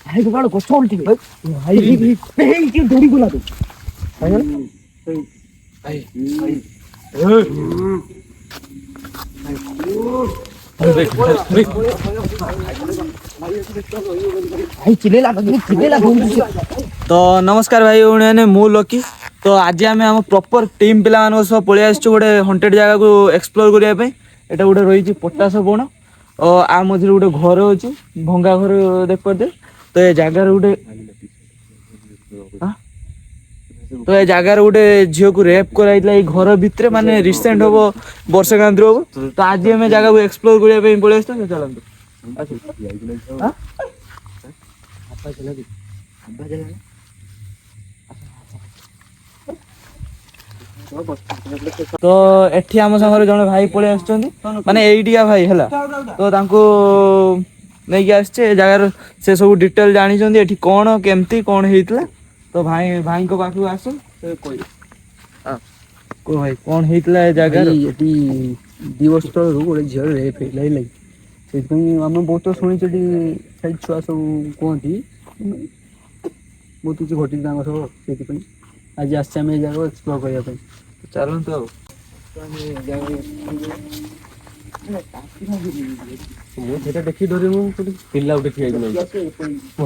भाई को काढ गोष्ट उलटी भाई हे की दोडी बोला तू भाई भाई भाई चिल्लेला तो नमस्कार भाई उन्हें मु लकी तो आज आम आम प्रॉपर टीम पिला मान सब पलि आसु गोटे हंटेड जगह को एक्सप्लोर करने एटा गोटे रही पटास बण और आ मझे गोटे घर अच्छी भंगा घर देख पारे तो ये जगार गोटे तो ये जगार गोटे झील को रेप कराई घर भितर माने रिसेंट हम वर्ष कांति हम तो आज आम जगह को एक्सप्लोर करने पलि आस चलते तो एठी आम संगे जड़े भाई पलि आस माने एइटिया भाई है तो नहीं कि आसचे जगार से सब डिटेल जानी एठी कौन केमती कौन होता तो भाई भाई को पाखु आस को भाई कौन होता जगार दी वर्ष तल गोटे झील रेप होता से आम बहुत शुणी छुआ सब कहती बहुत किसी घटी सब से आज आम जगह एक्सप्लोर करने चलते मुझे देखी डर पिला गोटे ठिया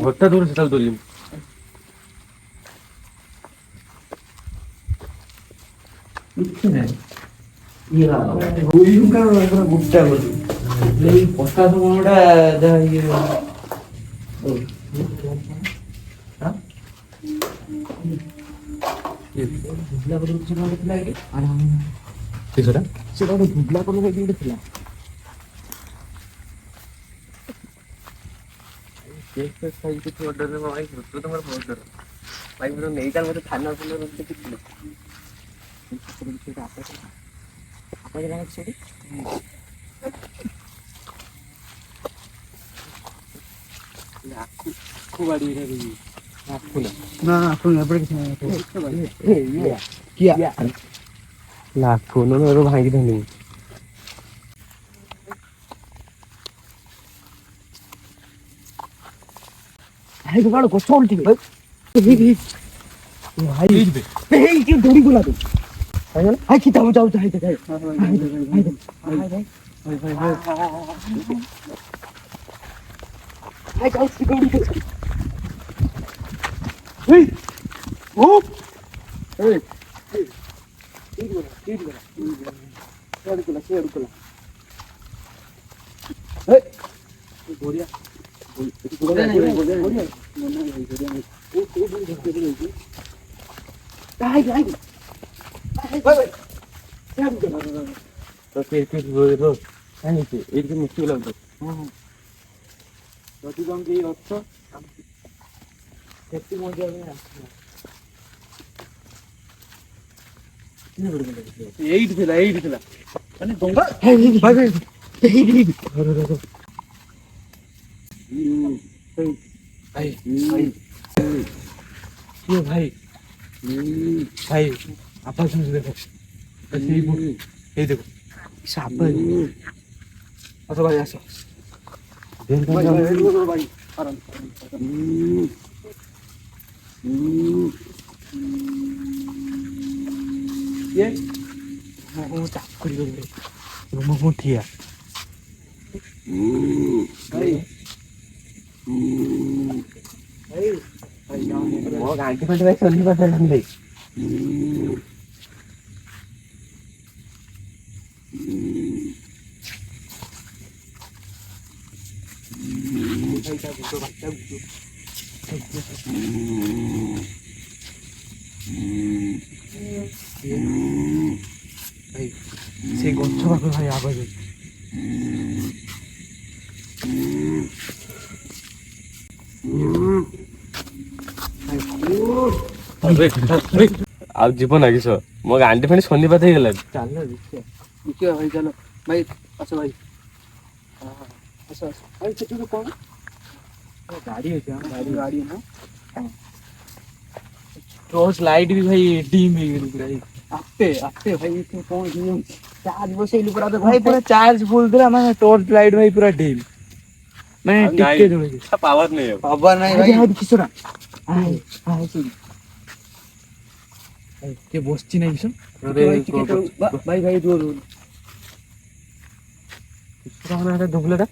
हटा दूर से डर गुटा पचास लाखों नो भाई धनी भाई को काढ गोष्ट उलटी भाई भाई की दोडी बोला तू भाई की जाऊ जाऊ जाऊ भाई जाऊ सिक्योरिटी Hey! Oh! Hey! भाई आप देखो देखो साप आसो भाई आसो भाई ये मैं चाकरी रूम को ठिया वो गांधी पे भाई सोनी पर चल भाई भाई से गच्छ पाखे भाई आवाज आ जीवन आगे सो मो गांधी फेणी शनिपात हो गला चलो देखिए भाई चलो भाई आसो भाई आसो आसो भाई से तो कौन गाड़ी है क्या गाड़ी है ना टॉर्च लाइट भी भाई डीम है पूरा आपे आपे भाई तू कौन डीम चार्ज बसेइलु पूरा भाई पूरा चार्ज फुल था माने टॉर्च लाइट भाई पूरा डीम ମାନେ ଟିକେ ଜଳୁଛି ପାୱାର ନେଇ ଖબર ନାହିଁ ଭାଇ କିଶୋରା କିଏ ବସିଛି ନାଇଁ କିଶୋର ଭାଇ ଭାଇ ରୁହ ରୁହ ଧୁବଲାଟା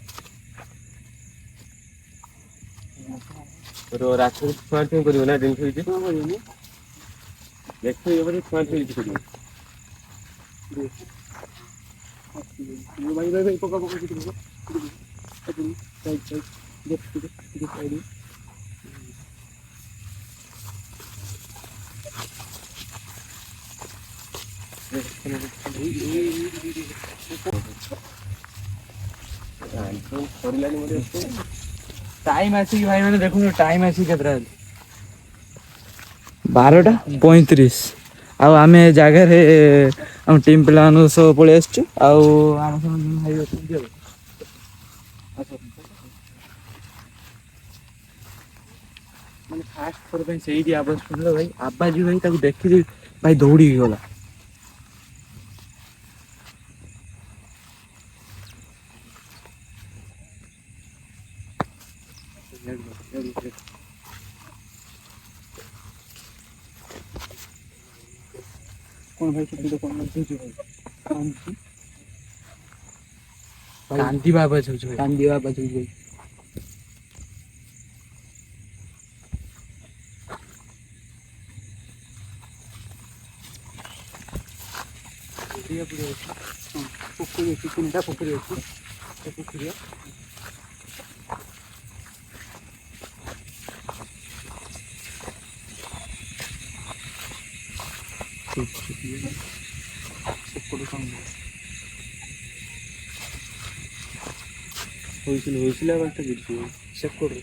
ରାତିରେ ଛୁଆଁ ଛୁଇଁ କରିବ ନା ଜିନିଷ କିଛି ଦେଖ ଛୁଆଁ ଛୁଇଁ କିଛି କରିବ ଭାଇ ଭାଇ ଭାଇ ପକା ପକା କିଛି ପକା ସରିଲାଣି ମୋତେ टाइम आसी भाई मैंने देखो टाइम आसी केतरा 12:35 ଆଉ ଆମେ ଜାଗାରେ ଆମ ଟିମ୍ ପିଲାମାନଙ୍କୁ ସବୁ ପଳେଇ ଆସିଛୁ ଆଉ ଆମ ସମସ୍ତେ ଭାଇ ଅଛନ୍ତି ଆଉ ମାନେ ଫାଷ୍ଟ ଥର ପାଇଁ ସେଇଠି ଆବାଜ ଶୁଣିଲ ଭାଇ ଆବାଜ ଭାଇ ତାକୁ ଦେଖିକି ଭାଇ ଦୌଡ଼ିକି ଗଲା କଣ ଭାଇ ସେଠି କଣ ବୁଝୁଛୁ ଭାଇ କାନ୍ଦିବା ଆବାଜ ହଉଛି ଭାଇ କାନ୍ଦିବା ବାଜୁ ଭାଇ ପୋଖରୀ ଅଛି ତିନିଟା ପୋଖରୀ ଅଛି ସେ ପୋଖରୀ ହୋଇଥିଲା ବାଟ ବିରିଛି ସେପଟରୁ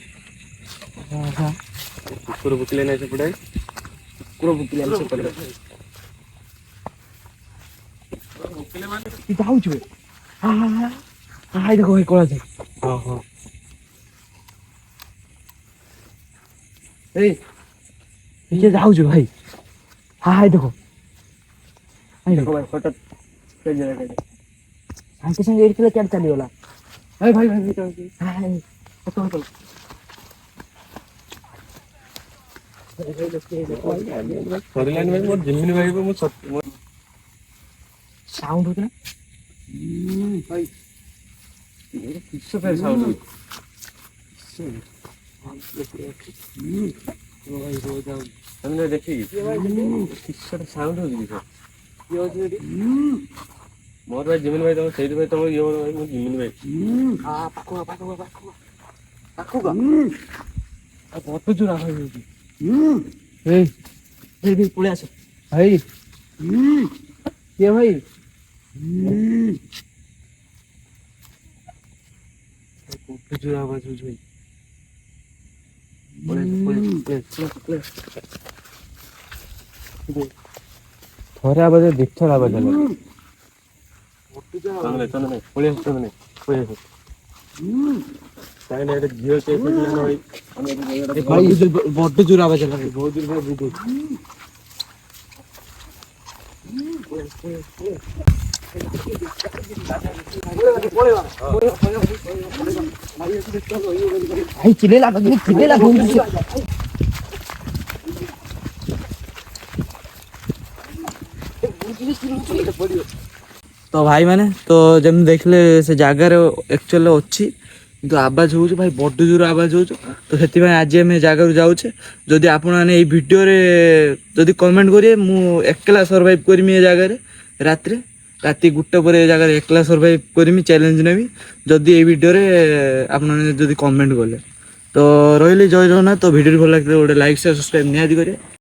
କୁକୁର ଭୁକିଲେ ନାହିଁ ସେପଟେ କୁକୁର ଭୁକିଲେ ସେପଟରେ ଯାଉଛୁ ହାଇ ଦେଖ ଭାଇ କଳା ଯାଇ ହଁ ହଁ ଏଇ କିଏ ଯାଉଛୁ ଭାଇ ହାଇ ଦେଖ ଦେଖ ଭାଇ ହଠାତ୍ ସାଙ୍ଗେ ସାଙ୍ଗେ ଏଇଠି ଥିଲା କେଆଡେ ଚାଲିଗଲା ଭାଇ ଭାଇ ଭାଇ ସରିଲାଣି ଭାଇ ମୋର ଜିମିନି ଭାଇ ମୁଁ ସାଉଣ୍ଡ ହଉଛି ନା ଭାଇ କିସ ଫେର ସାଉଣ୍ଡ ତମେ ଦେଖିକି କିସଟା ସାଉଣ୍ଡ ହଉଛି ମୋର ଭାଇ ଜିମିନି ଭାଇ ତମ ସେଇଥିପାଇଁ ତମ ଇଏ ଭାଇ ମୁଁ ଜିମିନି ଭାଇ ବଟୁଛୁ ନା ଭାଇ ଏଇ ପଳେଇ ଆସ ଭାଇ କିଏ ଭାଇ ବଟୁଛୁ ଆବାଜ ହଉଛି ଭାଇ ଥରେ ଆବାଜ ଦିଥର ଆବାଜ ହେଲା ଚନ୍ଦନ ପଳେଇ ଆସ ଚନ୍ଦନ ପଳେଇ ଆସ କାହିଁକି ଏଟା ଝିଅ କେସ୍ ଭାଇ ବଡ ଜୋର ଆବାଜ ହେଲା ବହୁତ ଜୋର ଭାଇ ଚିଲେଇଲା तो भाई मैंने तो जब देखले से जगार एक्चुअली अच्छी तो आवाज हो भाई बड़ जोर आवाज हो तो से आज आम जगार जाऊे जदि आपण मैंने भिडियो जदि कमेंट करेंगे मुझे एकला सर्वाइव करमी ए जगार रात राति 1टा पर जगह एकला सर्वाइव करमी चैलेंज नेबी जदि ये भिडियो आपने कमेंट कले तो रही जय जगन्नाथ तो भिडियो भल लगे गोटे लाइक शेयर सब्सक्राइब निहाती करें।